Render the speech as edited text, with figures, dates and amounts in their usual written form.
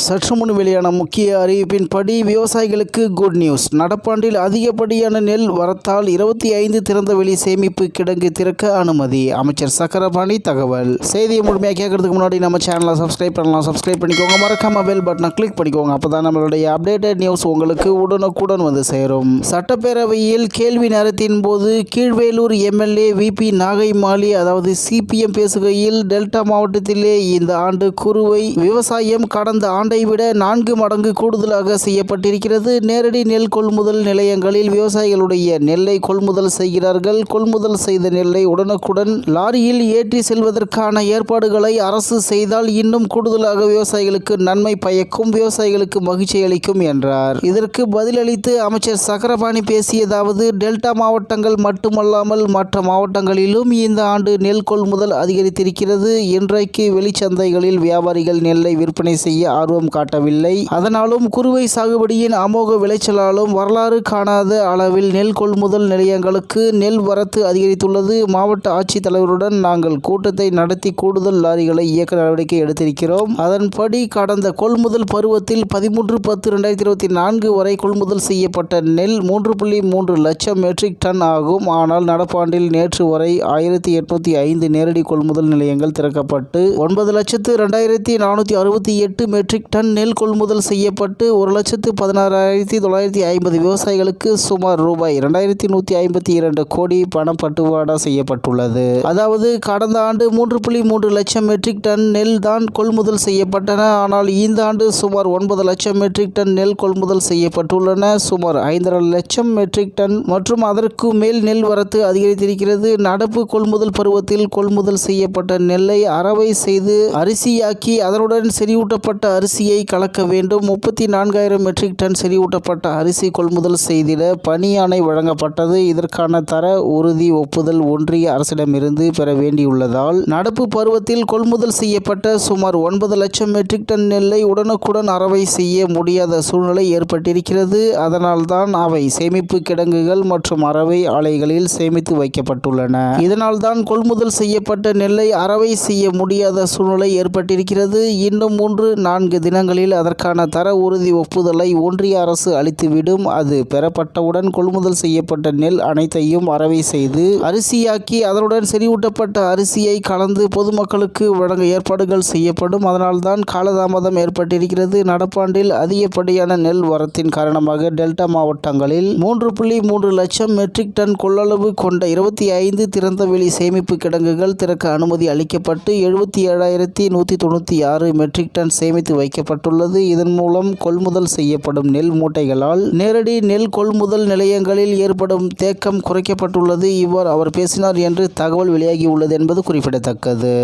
சற்று முன் வெளியான முக்கிய அறிவிப்பின்படி விவசாயிகளுக்கு குட் நியூஸ். நடப்பாண்டில் அதிகப்படியான நெல் வரத்தால் 25 திறந்தவெளி சேமிப்பு கிடங்கு திறக்க அனுமதி. அமைச்சர் சக்கரபாணி தகவல். செய்தியை முழுமையாக கேட்கறதுக்கு முன்னாடி நம்ம சேனலை சப்ஸ்கிரைப் பண்ணலாம். சப்ஸ்கிரைப் பண்ணிக்கோங்க. மறக்காம பெல் பட்டனை கிளிக் பண்ணிக்கோங்க. அப்பதான் நம்மளுடைய அப்டேட்டட் நியூஸ் உங்களுக்கு உடனுக்குடன் வந்து சேரும். சட்டப்பேரவையில் கேள்வி நேரத்தின் போது கீழ்வேலூர் எம்எல்ஏ விபி நாகைமாலி அதாவது சிபிஎம் பேசுகையில், டெல்டா மாவட்டத்திலே இந்த ஆண்டு குறுவை விவசாயம் கடந்த ஆண்டை விட 4 மடங்கு கூடுதலாக செய்யப்பட்டிருக்கிறது. நேரடி நெல் கொள்முதல் நிலையங்களில் விவசாயிகளுடைய நெல்லை கொள்முதல் செய்கிறார்கள். கொள்முதல் செய்த நெல்லை உடனுக்குடன் லாரியில் ஏற்றி செல்வதற்கான ஏற்பாடுகளை அரசு செய்தால் இன்னும் கூடுதலாக விவசாயிகளுக்கு நன்மை பயக்கும், விவசாயிகளுக்கு மகிழ்ச்சி அளிக்கும் என்றார். இதற்கு பதிலளித்து அமைச்சர் சக்கரபாணி பேசியதாவது, டெல்டா மாவட்டங்கள் மட்டுமல்லாமல் மற்ற மாவட்டங்களிலும் இந்த ஆண்டு நெல் கொள்முதல் அதிகரித்திருக்கிறது. இன்றைக்கு வெளிச்சந்தைகளில் வியாபாரிகள் நெல்லை விற்பனை செய்ய ஆர்வம் காட்டவில்லை. அதனாலும் குறுவை சாகுபடியின் அமோக விளைச்சலாலும் வரலாறு காணாத அளவில் நெல் கொள்முதல் நிலையங்களுக்கு நெல் வரத்து அதிகரித்துள்ளது. மாவட்ட ஆட்சித்தலைவருடன் நாங்கள் கூட்டத்தை நடத்தி கூடுதல் லாரிகளை இயக்க நடவடிக்கை எடுத்திருக்கிறோம். அதன்படி கடந்த கொள்முதல் பருவத்தில் 13/10/2024 வரை கொள்முதல் செய்யப்பட்ட நெல் 3.3 லட்சம் மெட்ரிக் டன் ஆகும். ஆனால் நடப்பாண்டில் நேற்று வரை 1805 நேரடி கொள்முதல் நிலையங்கள் திறக்கப்பட்டு 9,02,468 மெட்ரிக் டன் நெல் கொள்முதல் செய்யப்பட்டு 1,16,950 விவசாயிகளுக்கு சுமார் ரூபாய் 2,152 கோடி பணம் பட்டுவாடா செய்யப்பட்டுள்ளது. அதாவது கடந்த ஆண்டு 3.3 லட்சம் மெட்ரிக் டன் நெல் தான் கொள்முதல் செய்யப்பட்டன. ஆனால் இந்த ஆண்டு சுமார் 9 லட்சம் மெட்ரிக் டன் நெல் கொள்முதல் செய்யப்பட்டுள்ளன. சுமார் 5.5 லட்சம் மெட்ரிக் டன் மற்றும் அதற்கு மேல் நெல் வரத்து அதிகரித்திருக்கிறது. நடப்பு கொள்முதல் பருவத்தில் கொள்முதல் செய்யப்பட்ட நெல்லை அரவை செய்து அரிசியாக்கி அதனுடன் செறிவூட்டப்பட்ட அரிசியை கலக்க வேண்டும். 34,000 மெட்ரிக் டன் செறிவூட்டப்பட்ட அரிசி கொள்முதல் செய்திட பணி ஆணை வழங்கப்பட்டது. இதற்கான தர உறுதி ஒப்புதல் ஒன்றிய அரசிடமிருந்து பெற வேண்டியுள்ளதால் நடப்பு பருவத்தில் கொள்முதல் செய்யப்பட்ட சுமார் 9 லட்சம் மெட்ரிக் டன் நெல்லை உடனுக்குடன் அரவை செய்ய முடியாத சூழ்நிலை ஏற்பட்டிருக்கிறது. அதனால்தான் அவை சேமிப்பு கிடங்குகள் மற்றும் அரவை ஆலைகளில் சேமித்து வைக்கப்பட்டுள்ளன. இதனால்தான் கொள்முதல் செய்யப்பட்ட நெல்லை அரவை செய்ய முடியாத சூழ்நிலை ஏற்பட்டிருக்கிறது. இன்னும் 3-4 தினங்களில் அதற்கான தர உறுதி ஒப்புதலை ஒன்றிய அரசு அளித்துவிடும். அது பெறப்பட்டவுடன் கொள்முதல் செய்யப்பட்ட நெல் அனைத்தையும் அரவை செய்து அரிசியாக்கி அதனுடன் செறிவூட்டப்பட்ட அரிசியை கலந்து பொதுமக்களுக்கு வழங்க ஏற்பாடுகள் செய்யப்படும். அதனால்தான் காலதாமதம் ஏற்பட்டிருக்கிறது. நடப்பாண்டில் அதிகப்படியான நெல் வரத்தின் காரணமாக டெல்டா மாவட்டங்களில் 3.3 லட்சம் மெட்ரிக் டன் கொள்ளளவு கொண்ட 25 திறந்தவெளி சேமிப்பு கிடங்குகள் திறக்க அனுமதி அளிக்கப்பட்டு 77,196 மெட்ரிக் டன் சேமித்து வைக்கப்பட்டுள்ளது. இதன் மூலம் கொள்முதல் செய்யப்படும் நெல் மூட்டைகளால் நேரடி நெல் கொள்முதல் நிலையங்களில் ஏற்படும் தேக்கம் குறைக்கப்பட்டுள்ளது. இவ்வாறு அவர் பேசினார் என்று தகவல் வெளியாகியுள்ளது என்பது குறிப்பிடத்தக்கது.